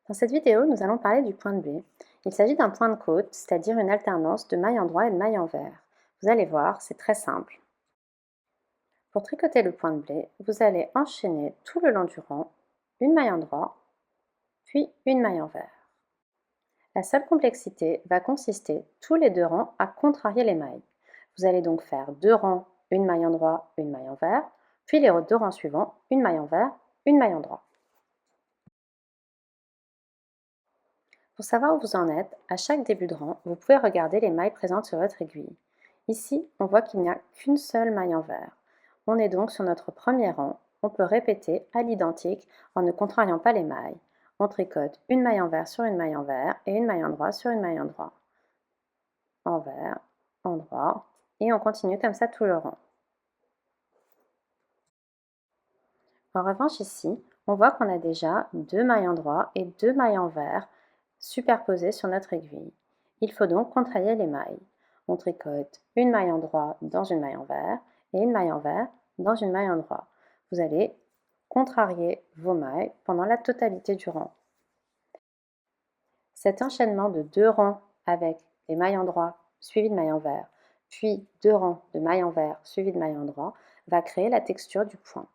Dans cette vidéo, nous allons parler du point de blé. Il s'agit d'un point de côte, c'est-à-dire une alternance de mailles en droit et de mailles en vert. Vous allez voir, c'est très simple. Pour tricoter le point de blé, vous allez enchaîner tout le long du rang une maille en droit, puis une maille en vert. La seule complexité va consister tous les deux rangs à contrarier les mailles. Vous allez donc faire deux rangs, une maille en droit, une maille en vert, puis les deux rangs suivants, une maille en vert, une maille en droit. Pour savoir où vous en êtes, à chaque début de rang, vous pouvez regarder les mailles présentes sur votre aiguille. Ici, on voit qu'il n'y a qu'une seule maille en vert. On est donc sur notre premier rang. On peut répéter à l'identique en ne contrariant pas les mailles. On tricote une maille en vert sur une maille en vert et une maille en droit sur une maille en droit. En vert, en droit, et on continue comme ça tout le rang. En revanche ici, on voit qu'on a déjà deux mailles en droit et deux mailles en vert superposées sur notre aiguille. Il faut donc contrarier les mailles. On tricote une maille en droit dans une maille en vert et une maille en vert dans une maille en droit. Vous allez contrarier vos mailles pendant la totalité du rang. Cet enchaînement de deux rangs avec les mailles en droit suivies de mailles en vert, puis deux rangs de mailles en vert suivies de mailles en droit, va créer la texture du point.